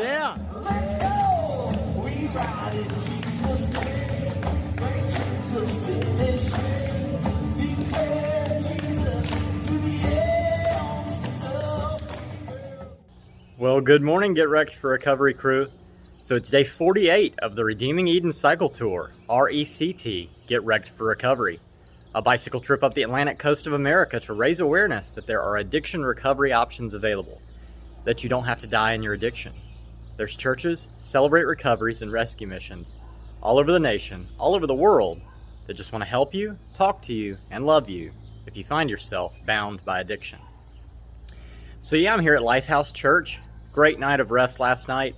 Yeah. Let's go. We ride in Jesus' name. Bring Jesus sin and shame. Declare Jesus to the end. Well, good morning, Get Wrecked for Recovery crew. So it's day 48 of the Redeeming Eden Cycle Tour, RECT, Get Wrecked for Recovery. A bicycle trip up the Atlantic coast of America to raise awareness that there are addiction recovery options available, that you don't have to die in your addiction. There's churches, Celebrate recoveries, and rescue missions all over the nation, all over the world, that just want to help you, talk to you, and love you if you find yourself bound by addiction. So yeah, I'm here at Lifehouse Church. Great night of rest last night.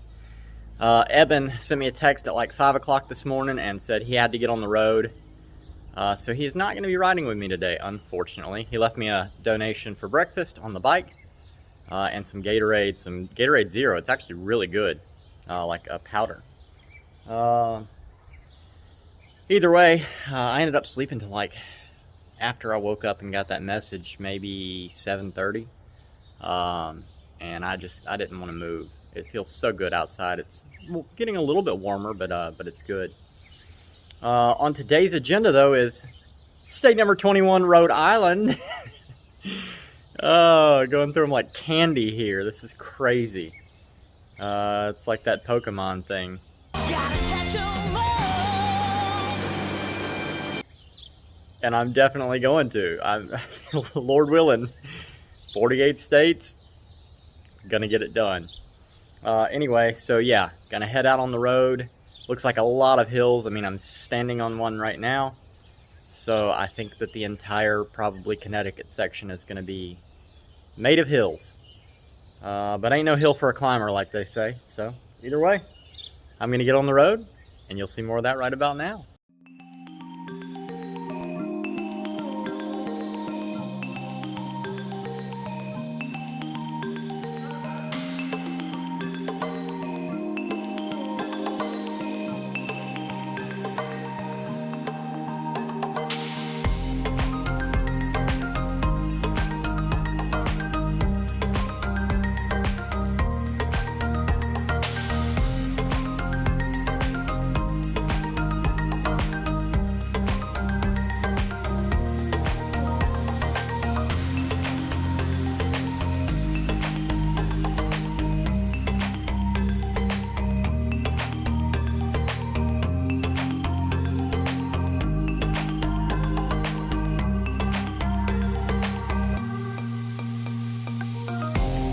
Eben sent me a text at like 5 o'clock this morning and said he had to get on the road. So he is not going to be riding with me today, unfortunately. He left me a donation for breakfast on the bike and some Gatorade Zero. It's actually really good, like a powder. Either way, I ended up sleeping till like after I woke up and got that message, maybe 7:30. And I didn't want to move. It feels so good outside. It's getting a little bit warmer, but it's good. On today's agenda, though, is state number 21, Rhode Island. Going through them like candy here. This is crazy. It's like that Pokemon thing. And I'm definitely going to. I'm Lord willing, 48 states, gonna get it done. Anyway, so yeah, gonna head out on the road. Looks like a lot of hills. I mean, I'm standing on one right now. So I think that the entire, probably Connecticut section is going to be made of hills. But ain't no hill for a climber, like they say. So either way, I'm going to get on the road, and you'll see more of that right about now.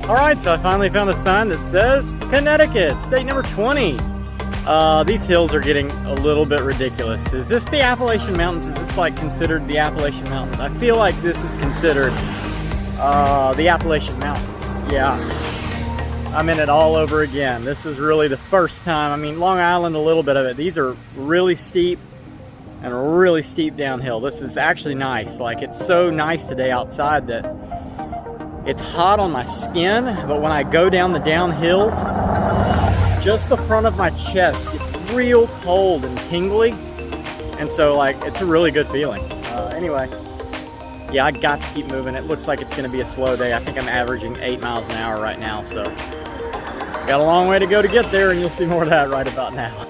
Alright, so I finally found a sign that says Connecticut, state number 20. These hills are getting a little bit ridiculous. Is this the Appalachian Mountains? Is this like considered the Appalachian Mountains? I feel like this is considered the Appalachian Mountains. Yeah, I'm in it all over again. This is really the first time. I mean, Long Island, a little bit of it. These are really steep and really steep downhill. This is actually nice. Like, it's so nice today outside that it's hot on my skin, but when I go down the downhills, just the front of my chest gets real cold and tingly. And so, like, it's a really good feeling. Anyway, yeah, I got to keep moving. It looks like it's going to be a slow day. I think I'm averaging 8 miles an hour right now, so got a long way to go to get there, and you'll see more of that right about now.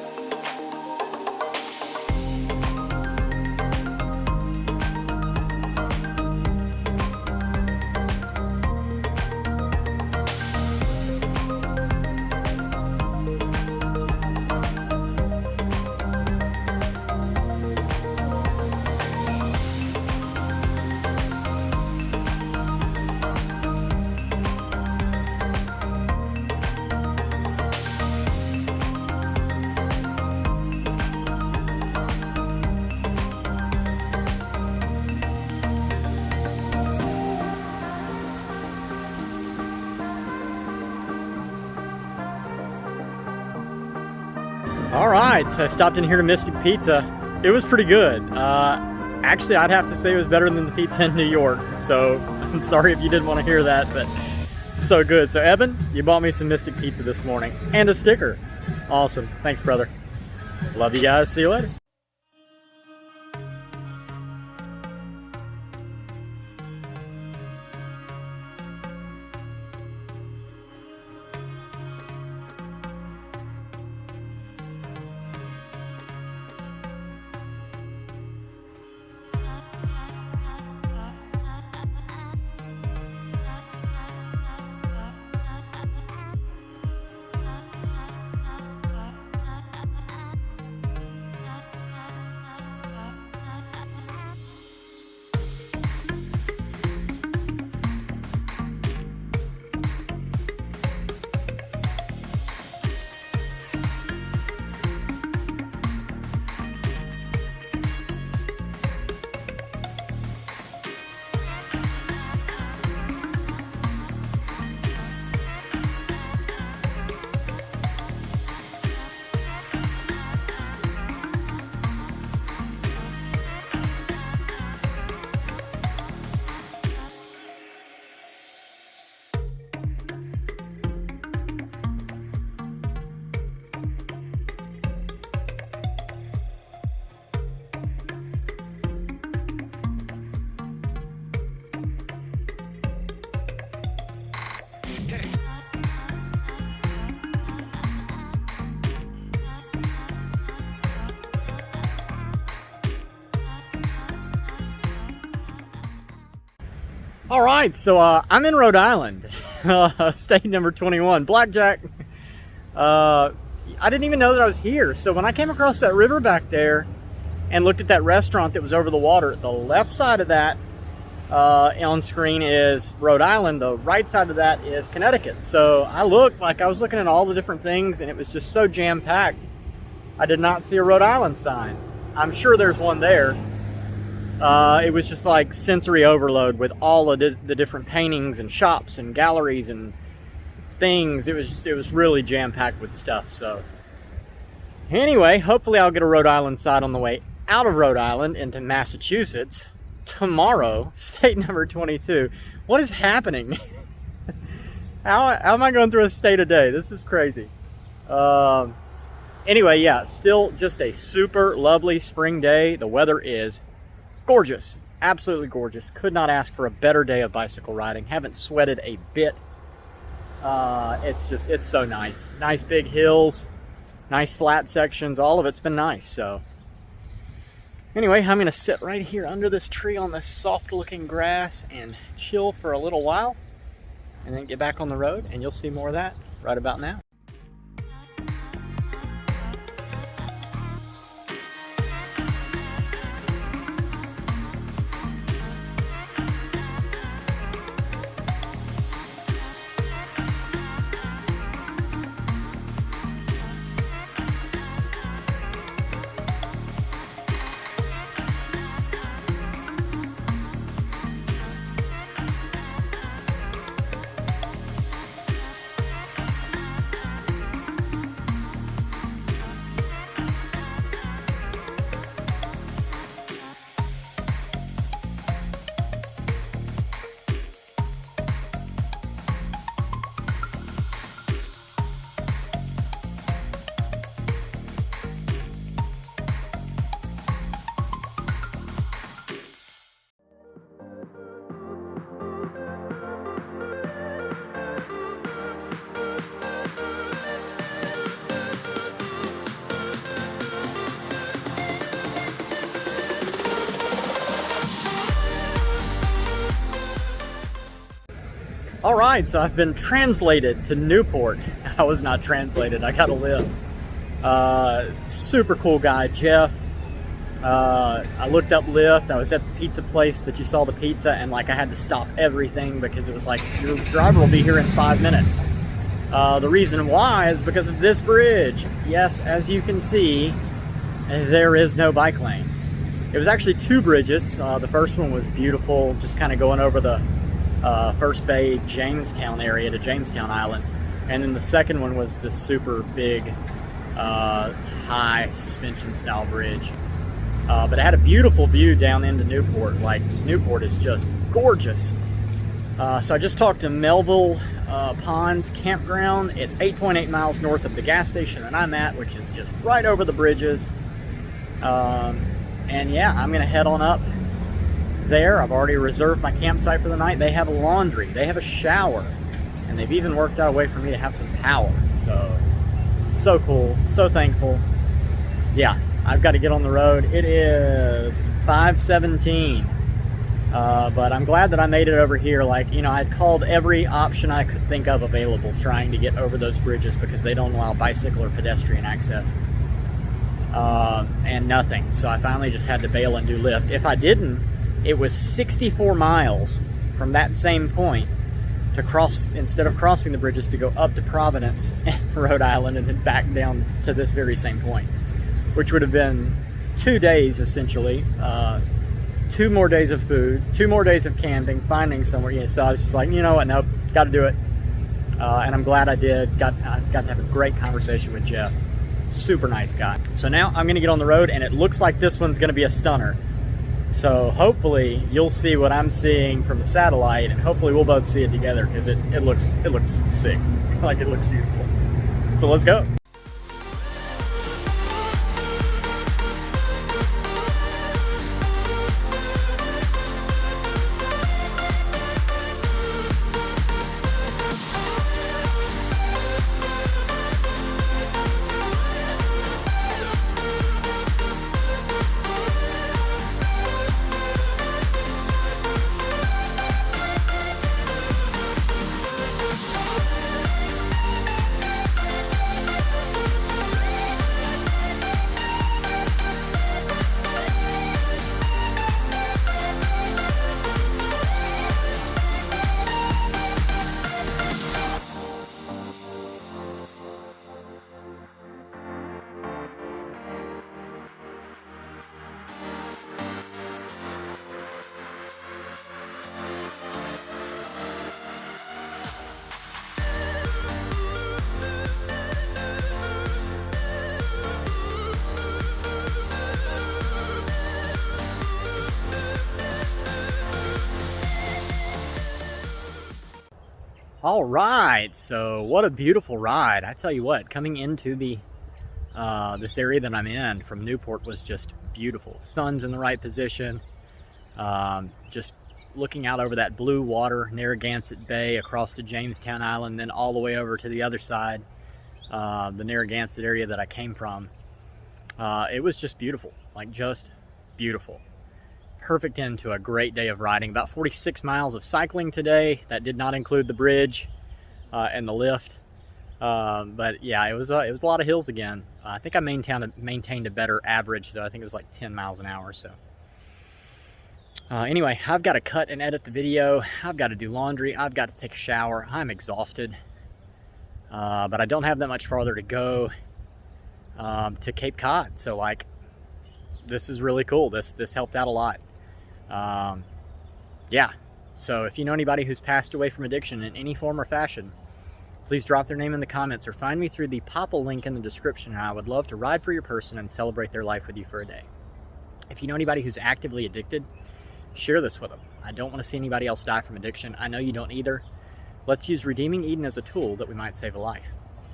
All right, so I stopped in here to Mystic Pizza. It was pretty good. Actually, I'd have to say it was better than the pizza in New York. So I'm sorry if you didn't want to hear that, but so good. So Eben, you bought me some Mystic Pizza this morning and a sticker. Awesome. Thanks, brother. Love you guys. See you later. All right, so I'm in Rhode Island, state number 21, Blackjack. I didn't even know that I was here. So when I came across that river back there and looked at that restaurant that was over the water, the left side of that on screen is Rhode Island. The right side of that is Connecticut. So I looked like I was looking at all the different things, and it was just so jam-packed. I did not see a Rhode Island sign. I'm sure there's one there. It was just like sensory overload with all of the different paintings and shops and galleries and things. It was really jam-packed with stuff. So anyway, hopefully I'll get a Rhode Island sign on the way out of Rhode Island into Massachusetts tomorrow, state number 22. What is happening? How am I going through a state a day? This is crazy. Anyway, yeah, still just a super lovely spring day. The weather is gorgeous, absolutely gorgeous. Could not ask for a better day of bicycle riding. Haven't sweated a bit. It's so nice. Nice big hills, nice flat sections. All of it's been nice. So anyway, I'm gonna sit right here under this tree on this soft looking grass and chill for a little while and then get back on the road, and you'll see more of that right about now. All right, so I've been translated to Newport. I was not translated, I got a lift. Super cool guy, Jeff. I looked up Lyft. I was at the pizza place that you saw the pizza, and like I had to stop everything because it was like, your driver will be here in 5 minutes. The reason why is because of this bridge. Yes, as you can see, there is no bike lane. It was actually 2 bridges. The first one was beautiful, just kind of going over the First Bay, Jamestown area to Jamestown Island. And then the second one was this super big, high suspension style bridge. But it had a beautiful view down into Newport. Like, Newport is just gorgeous. So I just talked to Melville Ponds Campground. It's 8.8 miles north of the gas station that I'm at, which is just right over the bridges. And yeah, I'm gonna head on up there. I've already reserved my campsite for the night. They have a laundry, they have a shower, and they've even worked out a way for me to have some power. So cool, so thankful. Yeah, I've got to get on the road. It is 5:17, but I'm glad that I made it over here. Like, you know, I'd called every option I could think of available trying to get over those bridges because they don't allow bicycle or pedestrian access, and nothing. So I finally just had to bail and do Lyft. If I didn't, it was 64 miles from that same point to cross, instead of crossing the bridges, to go up to Providence, Rhode Island, and then back down to this very same point, which would have been 2 days essentially, 2 more days of food, 2 more days of camping, finding somewhere. Yeah, so I was just like, you know what, nope, got to do it. And I'm glad I did. Got to have a great conversation with Jeff. Super nice guy. So now I'm going to get on the road, and it looks like this one's going to be a stunner. So hopefully you'll see what I'm seeing from the satellite, and hopefully we'll both see it together, because it looks sick. Like, it looks beautiful. So let's go. All right, so what a beautiful ride. I tell you what, coming into the this area that I'm in from Newport was just beautiful. Sun's in the right position. Just looking out over that blue water, Narragansett Bay, across to Jamestown Island, then all the way over to the other side, the Narragansett area that I came from. It was just beautiful, like just beautiful. Perfect end to a great day of riding. About 46 miles of cycling today. That did not include the bridge and the lift. But yeah, it was a lot of hills again. I think I maintained a better average though. I think it was like 10 miles an hour. So anyway, I've got to cut and edit the video. I've got to do laundry. I've got to take a shower. I'm exhausted. But I don't have that much farther to go to Cape Cod. So like, this is really cool. This helped out a lot. Yeah, so if you know anybody who's passed away from addiction in any form or fashion, please drop their name in the comments or find me through the Popple link in the description, and I would love to ride for your person and celebrate their life with you for a day. If you know anybody who's actively addicted, share this with them. I don't want to see anybody else die from addiction. I know you don't either. Let's use Redeeming Eden as a tool that we might save a life.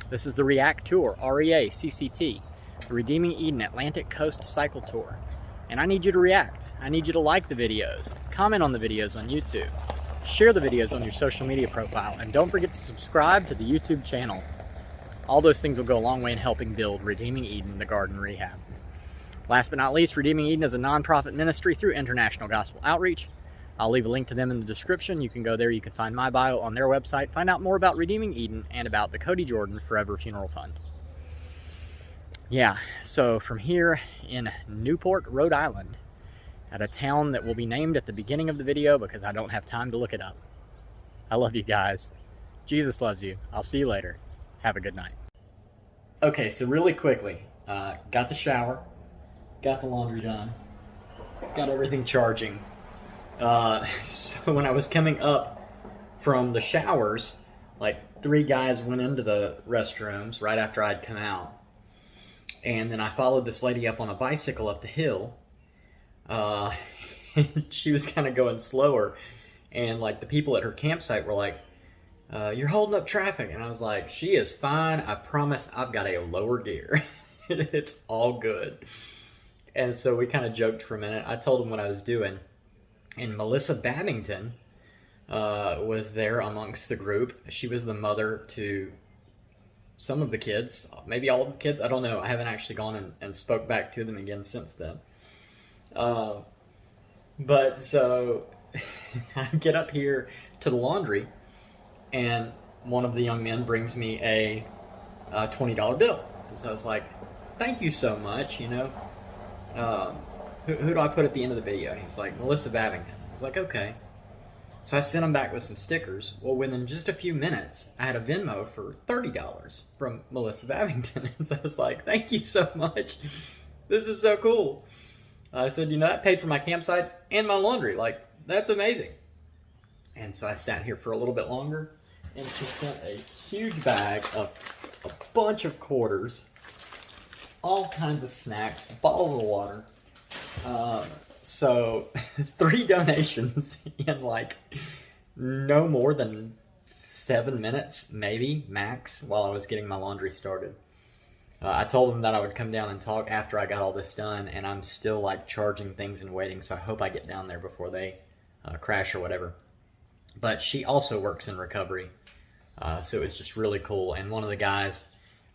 This is the REACCT Tour, REACCT, the Redeeming Eden Atlantic Coast Cycle Tour. And I need you to react. I need you to like the videos, comment on the videos on YouTube, share the videos on your social media profile, and don't forget to subscribe to the YouTube channel. All those things will go a long way in helping build Redeeming Eden, the Garden Rehab. Last but not least, Redeeming Eden is a nonprofit ministry through International Gospel Outreach. I'll leave a link to them in the description. You can go there, you can find my bio on their website, find out more about Redeeming Eden and about the Cody Jordan Forever Funeral Fund. Yeah, so from here in Newport, Rhode Island, at a town that will be named at the beginning of the video because I don't have time to look it up. I love you guys. Jesus loves you. I'll see you later. Have a good night. Okay, so really quickly, got the shower, got the laundry done, got everything charging. So when I was coming up from the showers, like 3 guys went into the restrooms right after I'd come out. And then I followed this lady up on a bicycle up the hill. She was kind of going slower. And like the people at her campsite were like, you're holding up traffic. And I was like, she is fine. I promise I've got a lower gear. It's all good. And so we kind of joked for a minute. I told him what I was doing. And Melissa Babington was there amongst the group. She was the mother to some of the kids, maybe all of the kids. I don't know. I haven't actually gone and spoke back to them again since then. But so I get up here to the laundry, and one of the young men brings me a $20 bill. And so I was like, thank you so much, you know. Who do I put at the end of the video? And he's like, Melissa Babington. I was like, okay. So I sent him back with some stickers. Well, within just a few minutes, I had a Venmo for $30 from Melissa Babington. And so I was like, thank you so much. This is so cool. I said, you know, that paid for my campsite and my laundry. Like, that's amazing. And so I sat here for a little bit longer, and she sent a huge bag of a bunch of quarters, all kinds of snacks, bottles of water. So 3 donations in like no more than 7 minutes, maybe max, while I was getting my laundry started. I told them that I would come down and talk after I got all this done, and I'm still like charging things and waiting, so I hope I get down there before they crash or whatever. But she also works in recovery, so it was just really cool. And one of the guys,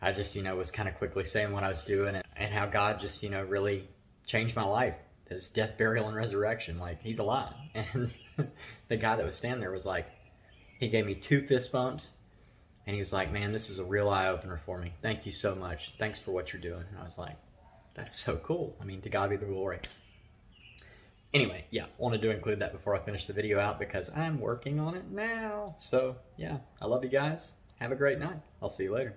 I just, you know, was kind of quickly saying what I was doing and how God just, you know, really changed my life. His death, burial, and resurrection. Like, he's alive. And the guy that was standing there was like, he gave me 2 fist bumps, and he was like, man, this is a real eye-opener for me. Thank you so much. Thanks for what you're doing. And I was like, that's so cool. I mean, to God be the glory. Anyway, yeah, wanted to include that before I finish the video out because I'm working on it now. So, yeah, I love you guys. Have a great night. I'll see you later.